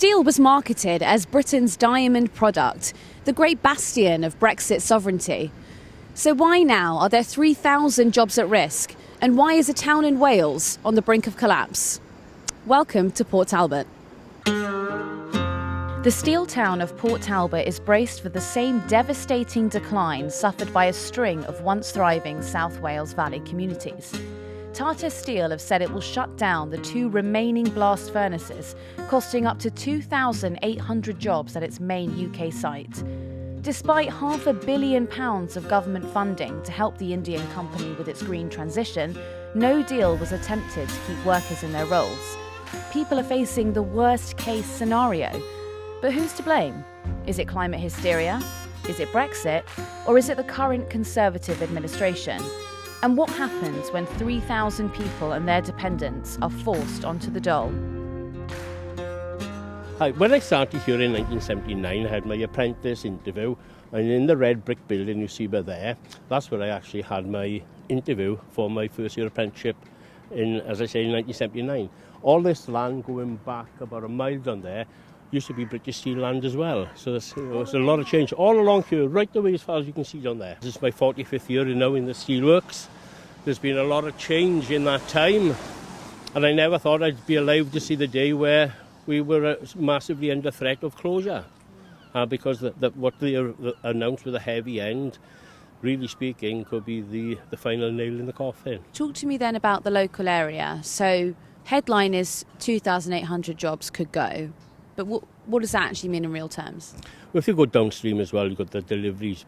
Steel was marketed as Britain's diamond product, the great bastion of Brexit sovereignty. So why now are there 3,000 jobs at risk? And why is a town in Wales on the brink of collapse? Welcome to Port Talbot. The steel town of Port Talbot is braced for the same devastating decline suffered by a string of once thriving South Wales Valley communities. TATA Steel have said it will shut down the 2 remaining blast furnaces, costing up to 2,800 jobs at its main UK site. Despite £500 million of government funding to help the Indian company with its green transition, no deal was attempted to keep workers in their roles. People are facing the worst case scenario. But who's to blame? Is it climate hysteria? Is it Brexit? Or is it the current Conservative administration? And what happens when 3,000 people and their dependents are forced onto the dole? Hi, when I started here in 1979, I had my apprentice interview, and in the red brick building you see by there, that's where I actually had my interview for my first year apprenticeship in, as I say, in 1979. All this land going back about a mile down there used to be British Steel land as well. So there's a lot of change all along here, right the way as far as you can see down there. This is my 45th year now in the steelworks. There's been a lot of change in that time, and I never thought I'd be alive to see the day where we were massively under threat of closure, because what they announced with a heavy end, really speaking, could be the final nail in the coffin. Talk to me then about the local area. So headline is 2,800 jobs could go, but what does that actually mean in real terms? Well, if you go downstream as well, you've got the deliveries,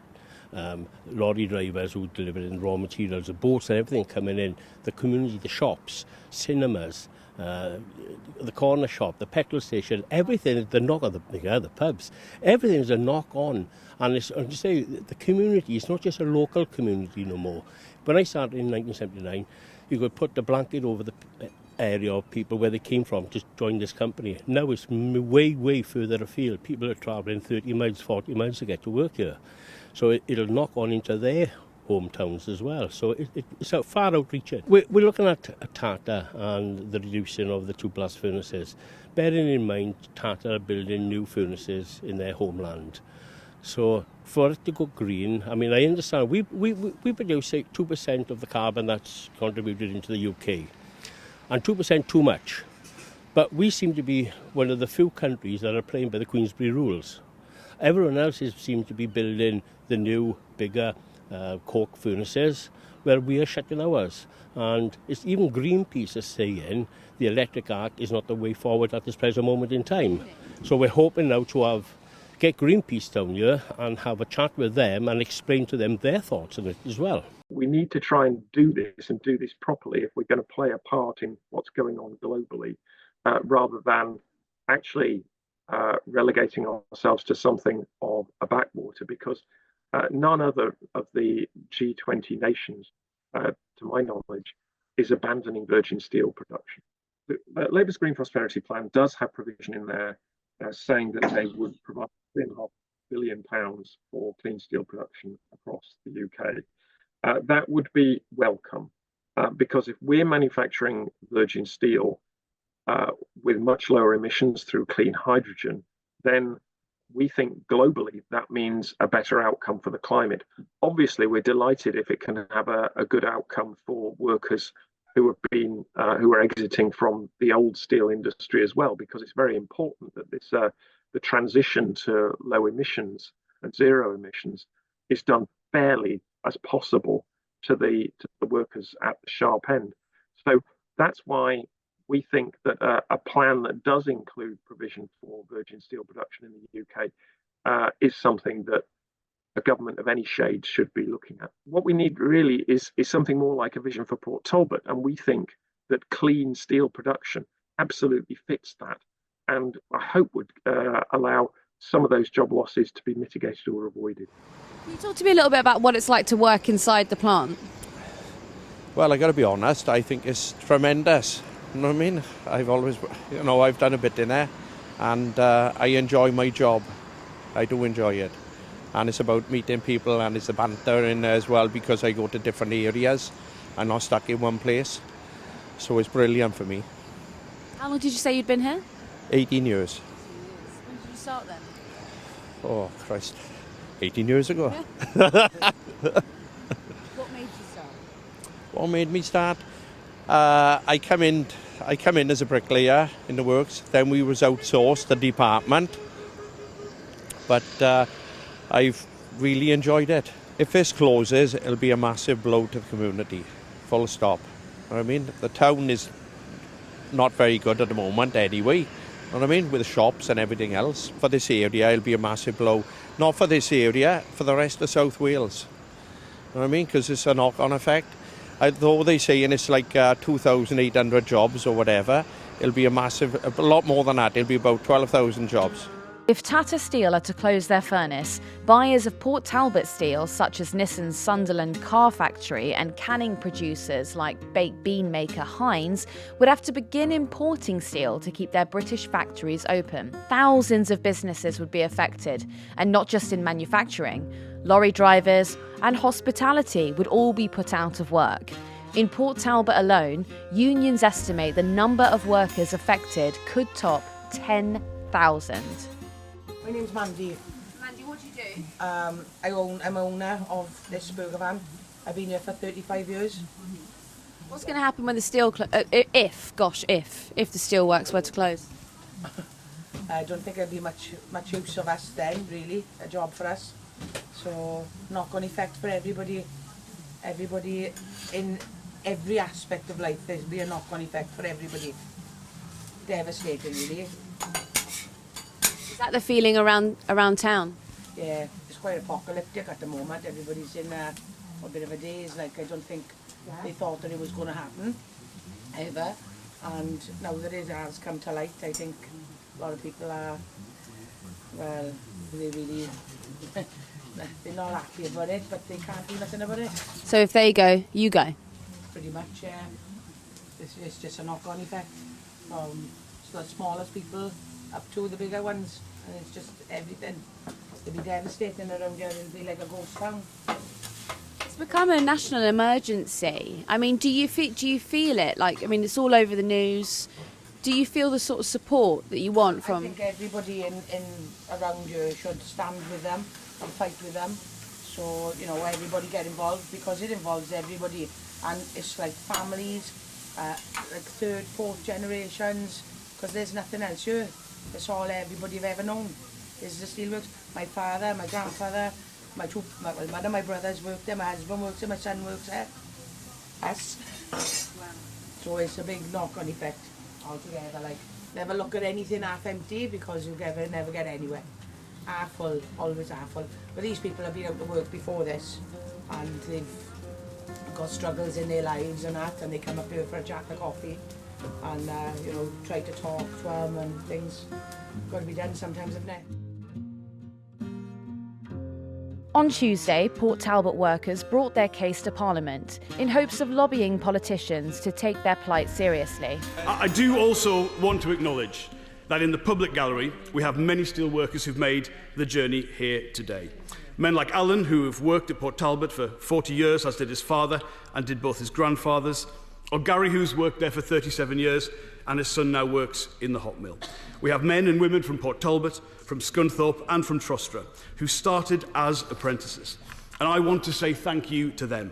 lorry drivers who deliver in raw materials, the boats and everything coming in, the community, the shops, cinemas, the corner shop, the petrol station, everything, the pubs, everything is a knock-on. And it's, as you say, the community, it's not just a local community no more. When I started in 1979, you could put the blanket over the area of people where they came from to join this company. Now it's way, way further afield. People are travelling 30 miles, 40 miles to get to work here. So it'll knock on into their hometowns as well. So it's far outreaching. We're looking at TATA and the reducing of the 2 blast furnaces. Bearing in mind, TATA are building new furnaces in their homeland. So for it to go green, I mean, I understand we produce 2% of the carbon that's contributed into the UK, and 2% too much. But we seem to be one of the few countries that are playing by the Queensberry rules. Everyone else seems to be building the new, bigger coke furnaces, where we are shutting ours. And it's even Greenpeace is saying the electric arc is not the way forward at this present moment in time. So we're hoping now to get Greenpeace down here and have a chat with them and explain to them their thoughts on it as well. We need to try and do this properly if we're going to play a part in what's going on globally, rather than actually relegating ourselves to something of a backwater, because none other of the G20 nations, to my knowledge, is abandoning virgin steel production. Labour's Green Prosperity Plan does have provision in there saying that they would provide £3.5 billion for clean steel production across the UK. That would be welcome, because if we're manufacturing virgin steel with much lower emissions through clean hydrogen, then we think globally that means a better outcome for the climate. Obviously, we're delighted if it can have a good outcome for workers who are exiting from the old steel industry as well, because it's very important that the transition to low emissions and zero emissions is done fairly as possible to the workers at the sharp end. So that's why we think that a plan that does include provision for virgin steel production in the UK is something that a government of any shade should be looking at. What we need really is something more like a vision for Port Talbot, and we think that clean steel production absolutely fits that, and I hope would allow some of those job losses to be mitigated or avoided. Can you talk to me a little bit about what it's like to work inside the plant? Well, I got to be honest, I think it's tremendous. You know what I mean? I've always, I've done a bit in there, and I enjoy my job. I do enjoy it. And it's about meeting people, and it's the banter in there as well, because I go to different areas. I'm not stuck in one place. So it's brilliant for me. How long did you say you'd been here? 18 years. start then? Oh, Christ. 18 years ago. What made you start? What made me start? I come in as a bricklayer in the works. Then we was outsourced the department. But I've really enjoyed it. If this closes, it'll be a massive blow to the community. Full stop. You know what I mean? The town is not very good at the moment anyway. You know what I mean? With the shops and everything else. For this area, it'll be a massive blow. Not for this area, for the rest of South Wales. You know what I mean? Because it's a knock-on effect. Though they're saying it's like 2,800 jobs or whatever, it'll be a lot more than that. It'll be about 12,000 jobs. If TATA Steel are to close their furnace, buyers of Port Talbot steel, such as Nissan's Sunderland car factory and canning producers like baked bean maker Heinz, would have to begin importing steel to keep their British factories open. Thousands of businesses would be affected, and not just in manufacturing. Lorry drivers and hospitality would all be put out of work. In Port Talbot alone, unions estimate the number of workers affected could top 10,000. My name's Mandy. Mandy, what do you do? I'm owner of this burger van. I've been here for 35 years. What's going to happen when the steel if the steelworks were to close? I don't think there'll be much use of us then, really, a job for us. So, knock-on effect for everybody. Everybody in every aspect of life, there'll be a knock-on effect for everybody. Devastating, really. Is that the feeling around town? Yeah, it's quite apocalyptic at the moment. Everybody's in a bit of a daze. Like, I don't think they thought that it was going to happen, ever. And now that it has come to light, I think a lot of people are, well, they really, they're not happy about it, but they can't do nothing about it. So if they go, you go? Pretty much, yeah. It's just a knock-on effect. The smallest people up to the bigger ones, and it's just everything. It'll be devastating around here. It'll be like a ghost town. It's become a national emergency. I mean, do you feel it? Like, I mean, it's all over the news. Do you feel the sort of support that you want from? I think everybody in around you should stand with them and fight with them. So, you know, everybody get involved, because it involves everybody, and it's like families, like third, fourth generations, because there's nothing else here. It's all everybody have ever known is the steelworks. My father, my grandfather, my mother, my brothers worked there, my husband works there, my son works there. Us. Wow. So it's a big knock-on effect altogether. Like, never look at anything half empty, because you never get anywhere. Half full, always half full. But these people have been out to work before this, and they've got struggles in their lives and that, and they come up here for a chat of coffee. And, you know, try to talk to them and things. Got to be done sometimes, haven't it? On Tuesday, Port Talbot workers brought their case to Parliament in hopes of lobbying politicians to take their plight seriously. I do also want to acknowledge that in the public gallery we have many steel workers who've made the journey here today. Men like Alan, who have worked at Port Talbot for 40 years, as did his father and did both his grandfathers, or Gary, who's worked there for 37 years, and his son now works in the hot mill. We have men and women from Port Talbot, from Scunthorpe and from Trustra, who started as apprentices. And I want to say thank you to them.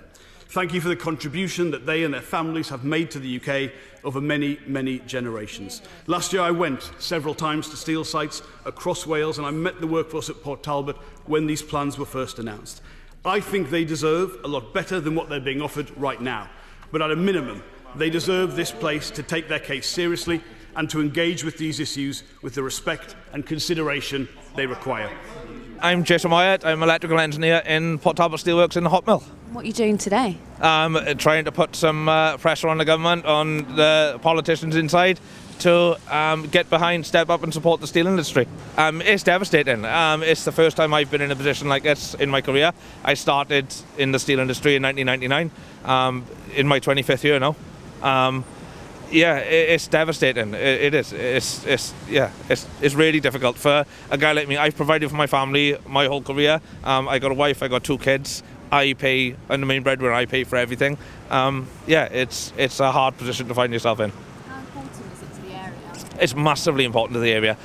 Thank you for the contribution that they and their families have made to the UK over many, many generations. Last year I went several times to steel sites across Wales, and I met the workforce at Port Talbot when these plans were first announced. I think they deserve a lot better than what they're being offered right now. But at a minimum, they deserve this place to take their case seriously and to engage with these issues with the respect and consideration they require. I'm Jason Wyatt. I'm electrical engineer in Port Talbot Steelworks in the hot mill. What are you doing today? Trying to put some pressure on the government, on the politicians inside, to get behind, step up and support the steel industry. It's devastating. It's the first time I've been in a position like this in my career. I started in the steel industry in 1999, in my 25th year now. It's devastating. It is. It's really difficult for a guy like me. I've provided for my family my whole career. I got a wife. I got 2 kids. I pay, and the main breadwinner, I pay for everything. It's a hard position to find yourself in. How important is it to the It's massively important to the area.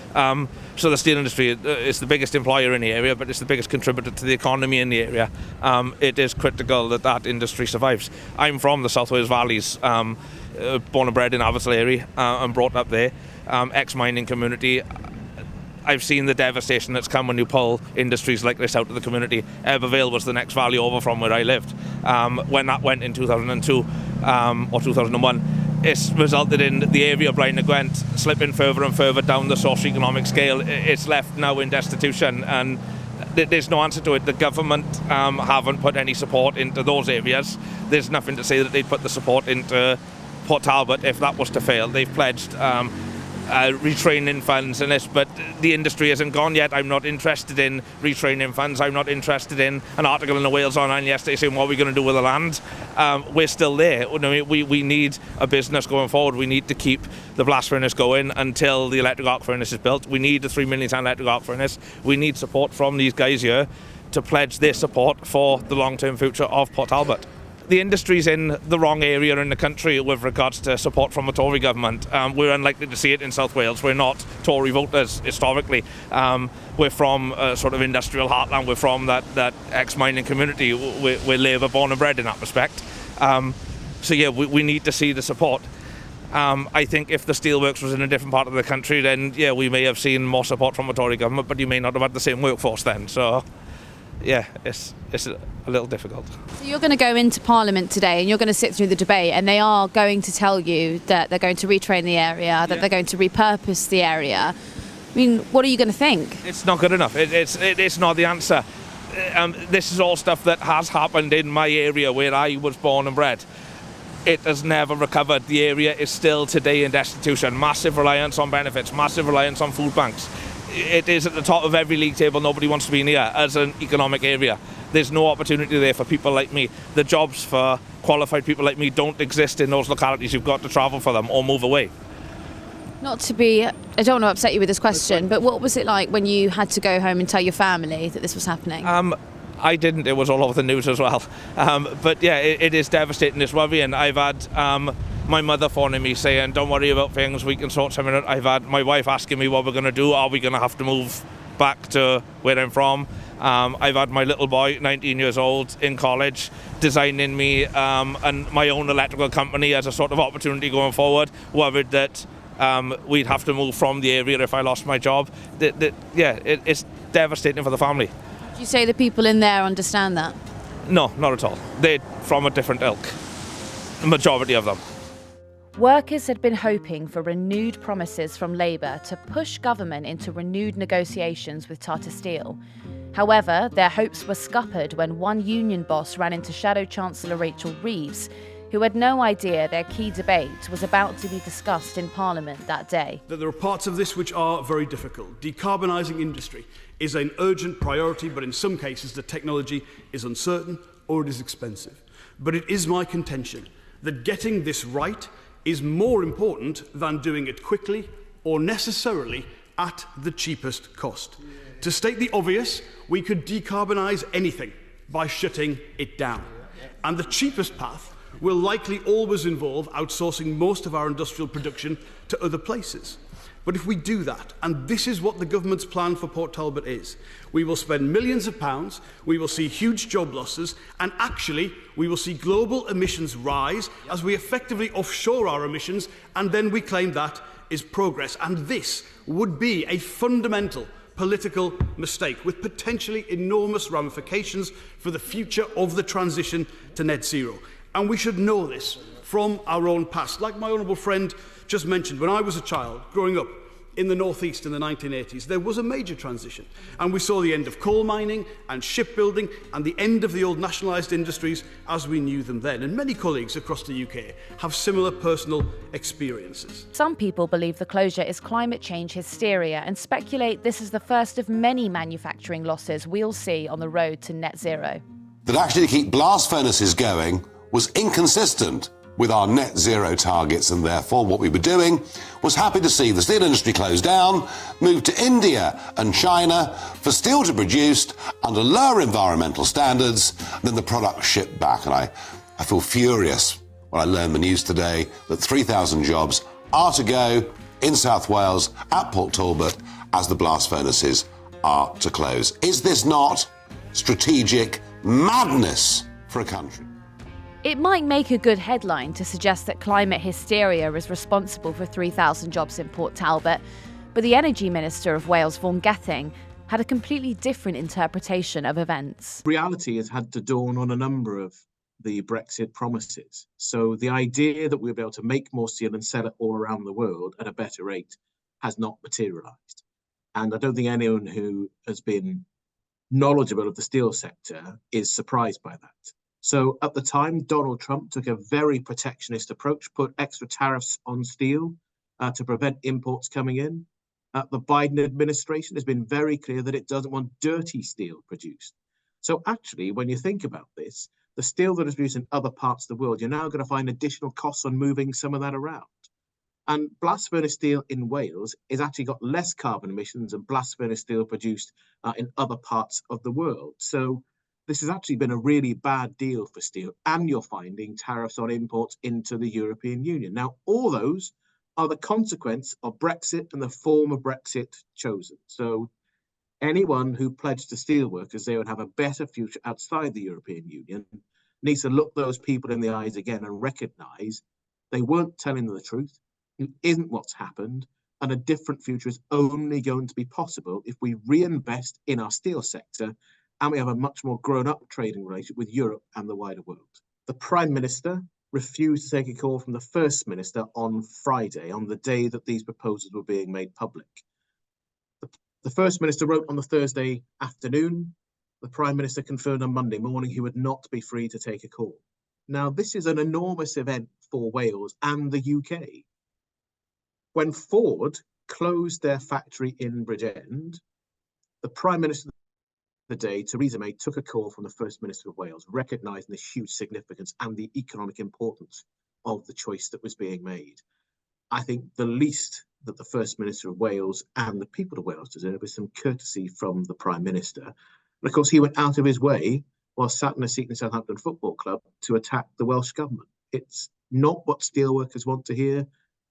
So the steel industry is the biggest employer in the area, but it's the biggest contributor to the economy in the area. It is critical that that industry survives. I'm from the South Wales Valleys, born and bred in Abertillery and brought up there, ex-mining community. I've seen the devastation that's come when you pull industries like this out of the community. Ebervale was the next valley over from where I lived. When that went in 2002 or 2001, it's resulted in the area of Blaenau Gwent slipping further and further down the socio-economic scale. It's left now in destitution, and there's no answer to it. The government haven't put any support into those areas. There's nothing to say that they'd put the support into Port Talbot if that was to fail. They've pledged retraining funds and this, but the industry isn't gone yet. I'm not interested in retraining funds. I'm not interested in an article in the Wales Online yesterday saying what are we going to do with the land. We're still there. We need a business going forward. We need to keep the blast furnace going until the electric arc furnace is built. We need a 3 million tonne electric arc furnace. We need support from these guys here to pledge their support for the long-term future of Port Talbot. The industry's in the wrong area in the country with regards to support from the Tory government. We're unlikely to see it in South Wales. We're not Tory voters historically. We're from a sort of industrial heartland. We're from that ex-mining community. We're Labour born and bred in that respect. So yeah, we need to see the support. I think if the steelworks was in a different part of the country, then yeah, we may have seen more support from the Tory government, but you may not have had the same workforce then. So yeah, it's a little difficult. So you're going to go into Parliament today and you're going to sit through the debate, and they are going to tell you that they're going to retrain the area, that they're going to repurpose the area. I mean, what are you going to think? It's not good enough. It's not the answer. This is all stuff that has happened in my area where I was born and bred. It has never recovered. The area is still today in destitution. Massive reliance on benefits, massive reliance on food banks. It is at the top of every league table. Nobody wants to be in here as an economic area. There's no opportunity there for people like me. The jobs for qualified people like me don't exist in those localities. You've got to travel for them or move away. Not to be, I don't want to upset you with this question, but what was it like when you had to go home and tell your family that this was happening? I didn't. It was all over the news as well. But yeah, it is devastating. It's worrying. I've had my mother phoning me saying, don't worry about things, we can sort something out. I've had my wife asking me what we're going to do. Are we going to have to move back to where I'm from? I've had my little boy, 19 years old, in college, designing me and my own electrical company as a sort of opportunity going forward, worried that we'd have to move from the area if I lost my job. It's devastating for the family. Do you say the people in there understand that? No, not at all. They're from a different ilk, the majority of them. Workers had been hoping for renewed promises from Labour to push government into renewed negotiations with Tata Steel. However, their hopes were scuppered when one union boss ran into Shadow Chancellor Rachel Reeves, who had no idea their key debate was about to be discussed in Parliament that day. There are parts of this which are very difficult. Decarbonising industry is an urgent priority, but in some cases the technology is uncertain or it is expensive. But it is my contention that getting this right is more important than doing it quickly or necessarily at the cheapest cost. To state the obvious, we could decarbonise anything by shutting it down. And the cheapest path will likely always involve outsourcing most of our industrial production to other places. But if we do that, and this is what the government's plan for Port Talbot is, we will spend millions of pounds, we will see huge job losses, and actually we will see global emissions rise as we effectively offshore our emissions, and then we claim that is progress. And this would be a fundamental political mistake with potentially enormous ramifications for the future of the transition to net zero. And we should know this from our own past. Like my honourable friend just mentioned, when I was a child growing up in the northeast in the 1980s, there was a major transition. And we saw the end of coal mining and shipbuilding and the end of the old nationalised industries as we knew them then. And many colleagues across the UK have similar personal experiences. Some people believe the closure is climate change hysteria and speculate this is the first of many manufacturing losses we'll see on the road to net zero. That actually to keep blast furnaces going was inconsistent with our net zero targets, and therefore what we were doing was happy to see the steel industry close down, move to India and China for steel to be produced under lower environmental standards than the product shipped back. And I feel furious when I learned the news today that 3,000 jobs are to go in South Wales at Port Talbot as the blast furnaces are to close. Is this not strategic madness for a country? It might make a good headline to suggest that climate hysteria is responsible for 3,000 jobs in Port Talbot, but the Energy Minister of Wales, Vaughan Gething, had a completely different interpretation of events. Reality has had to dawn on a number of the Brexit promises. So the idea that we'll be able to make more steel and sell it all around the world at a better rate has not materialised. And I don't think anyone who has been knowledgeable of the steel sector is surprised by that. So at the time, Donald Trump took a very protectionist approach, put extra tariffs on steel to prevent imports coming in. The Biden administration has been very clear that it doesn't want dirty steel produced. So actually, when you think about this, the steel that is produced in other parts of the world, you're now going to find additional costs on moving some of that around. And blast furnace steel in Wales has actually got less carbon emissions than blast furnace steel produced in other parts of the world. So this has actually been a really bad deal for steel, and you're finding tariffs on imports into the European Union. Now, all those are the consequence of Brexit and the form of Brexit chosen. So anyone who pledged to steelworkers they would have a better future outside the European Union needs to look those people in the eyes again and recognise they weren't telling the truth. It isn't what's happened, and a different future is only going to be possible if we reinvest in our steel sector and we have a much more grown-up trading relationship with Europe and the wider world. The Prime Minister refused to take a call from the First Minister on Friday, on the day that these proposals were being made public. The First Minister wrote on the Thursday afternoon. The Prime Minister confirmed on Monday morning he would not be free to take a call. Now, this is an enormous event for Wales and the UK. When Ford closed their factory in Bridgend, the Prime Minister the day, Theresa May, took a call from the First Minister of Wales, recognising the huge significance and the economic importance of the choice that was being made. I think the least that the First Minister of Wales and the people of Wales deserve is some courtesy from the Prime Minister. And of course, he went out of his way while sat in a seat in Southampton Football Club to attack the Welsh Government. It's not what steelworkers want to hear.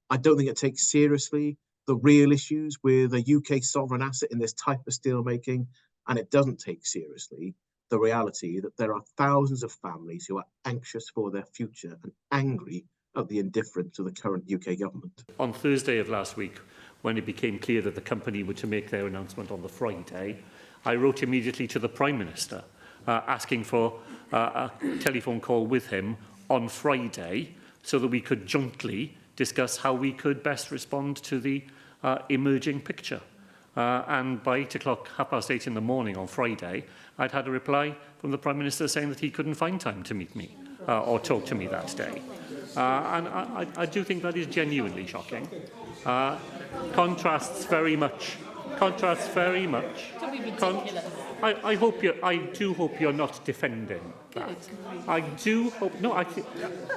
I don't think it takes seriously the real issues with a UK sovereign asset in this type of steelmaking. And it doesn't take seriously the reality that there are thousands of families who are anxious for their future and angry at the indifference of the current UK government. On Thursday of last week, when it became clear that the company were to make their announcement on the Friday, I wrote immediately to the Prime Minister asking for a telephone call with him on Friday so that we could jointly discuss how we could best respond to the emerging picture. And by 8 o'clock, 8:30 in the morning on Friday, I'd had a reply from the Prime Minister saying that he couldn't find time to meet me or talk to me that day. And I do think that is genuinely shocking. Contrasts very much. I do hope you're not defending that. I do hope. No,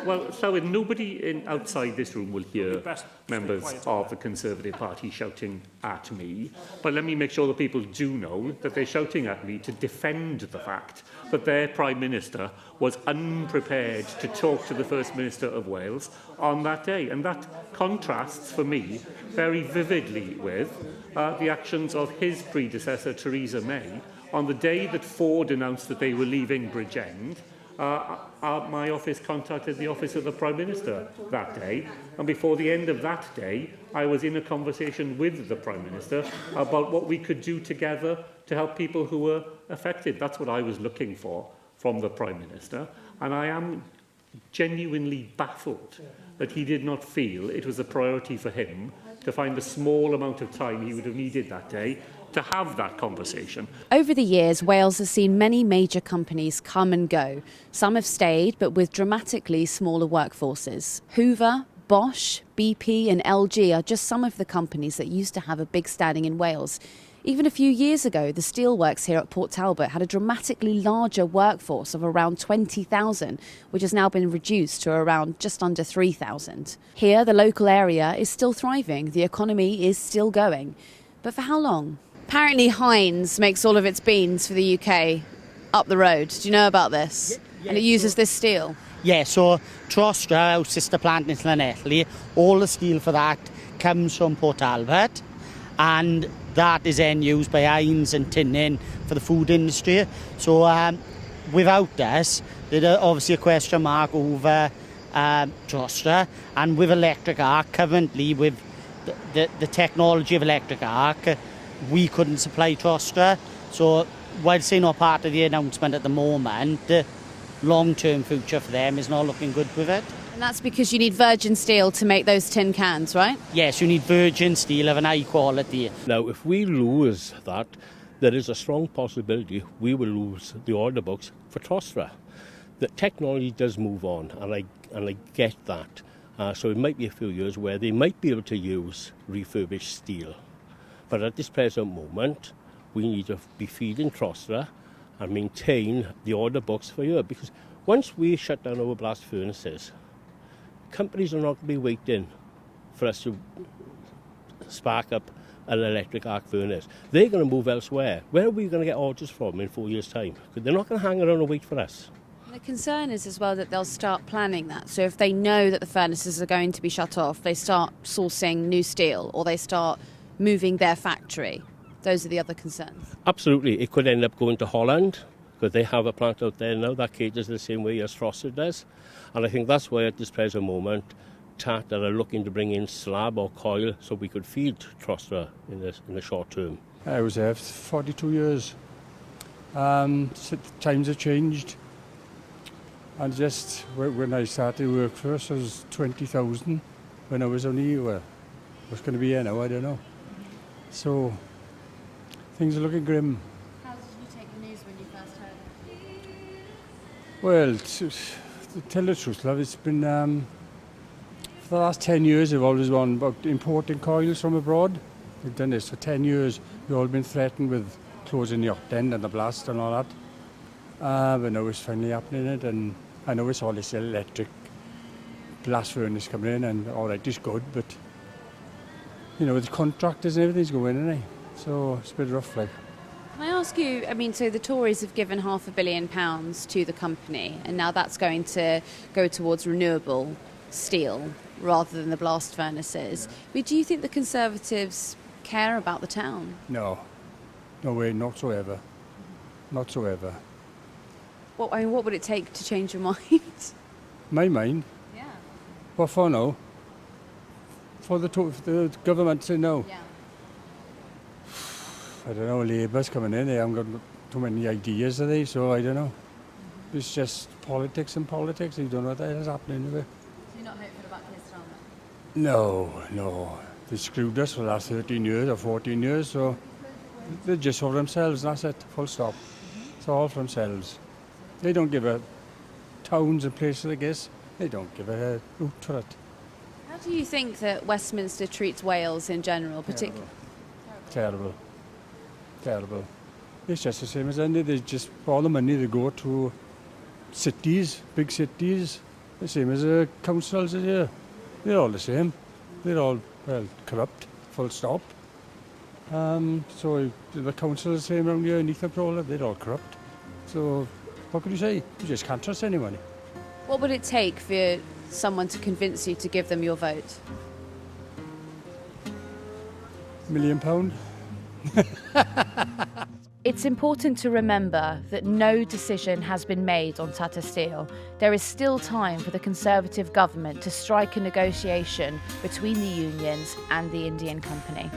well, so nobody outside this room will hear members of the Conservative Party shouting at me. But let me make sure that people do know that they're shouting at me to defend the fact that their Prime Minister was unprepared to talk to the First Minister of Wales on that day. And that contrasts, for me, very vividly with the actions of his predecessor, Theresa May. On the day that Ford announced that they were leaving Bridgend, my office contacted the office of the Prime Minister that day, and before the end of that day, I was in a conversation with the Prime Minister about what we could do together to help people who were affected. That's what I was looking for from the Prime Minister, and I am genuinely baffled that he did not feel it was a priority for him to find the small amount of time he would have needed that day to have that conversation. Over the years, Wales has seen many major companies come and go. Some have stayed, but with dramatically smaller workforces. Hoover, Bosch, BP and LG are just some of the companies that used to have a big standing in Wales. Even a few years ago, the steelworks here at Port Talbot had a dramatically larger workforce of around 20,000, which has now been reduced to around just under 3,000. Here, the local area is still thriving. The economy is still going. But for how long? Apparently Heinz makes all of its beans for the UK up the road. Do you know about this? Yeah, and it uses this steel? Yeah, so Trostra, our sister plant in Llanelli, all the steel for that comes from Port Talbot, and that is then used by Heinz and Tinnin for the food industry. So without us, there's obviously a question mark over Trostra, and with electric arc, currently with the technology of electric arc, we couldn't supply Trostra. So whilst they're not part of the announcement at the moment, the long-term future for them is not looking good with it. And that's because you need virgin steel to make those tin cans, right? Yes, you need virgin steel of an high quality. Now, if we lose that, there is a strong possibility we will lose the order books for Trostra. The technology does move on, and I get that. So it might be a few years where they might be able to use refurbished steel. But at this present moment, we need to be feeding Trostra and maintain the order books for you. Because once we shut down our blast furnaces, companies are not going to be waiting for us to spark up an electric arc furnace. They're going to move elsewhere. Where are we going to get orders from in 4 years' time? Because they're not going to hang around and wait for us. The concern is as well that they'll start planning that. So if they know that the furnaces are going to be shut off, they start sourcing new steel or they start moving their factory. Those are the other concerns. Absolutely. It could end up going to Holland, because they have a plant out there now that caters the same way as Trostra does. And I think that's why at this present moment, TATA are looking to bring in slab or coil so we could feed Trostra in the short term. I was there for 42 years. Times have changed. And just when I started work first, I was 20,000. When I was only, what's going to be here now, I don't know. So things are looking grim. How did you take the news when you first heard it? Well, to tell the truth, love, it's been, for the last 10 years, I've always won about importing coils from abroad. We've done this for 10 years. We've all been threatened with closing the yacht end and the blast and all that. But now it's finally happening, and I know it's all this electric blast furnace coming in, and all right, it's good, but you know, the contractors and everything's going, isn't it? So it's a bit rough, like. Can I ask you, so the Tories have given £500 million to the company, and now that's going to go towards renewable steel rather than the blast furnaces. But do you think the Conservatives care about the town? No way, not so ever. Not so ever. What would it take to change your mind? My mind? Yeah. What for now? For the government to know? Yeah. I don't know, Labour's coming in, they haven't got too many ideas, are they? So I don't know. It's just politics and politics, you don't know what the hell is happening with it. So you're not hopeful about Keir Starmer? No. They screwed us for the last 13 years or 14 years, so they're just for themselves, that's it, full stop. It's all for themselves. They don't give a towns and places, I guess. They don't give a hoot for it. How do you think that Westminster treats Wales in general, particularly? Terrible. It's just the same as any. They just, all the money they go to cities, big cities, the same as the councils here. They're all the same. They're all, corrupt, full stop. So the council is the same around here, Neath and Prola, they're all corrupt. So what can you say? You just can't trust anyone. What would it take for someone to convince you to give them your vote? £1 million. It's important to remember that no decision has been made on Tata Steel. There is still time for the Conservative government to strike a negotiation between the unions and the Indian company.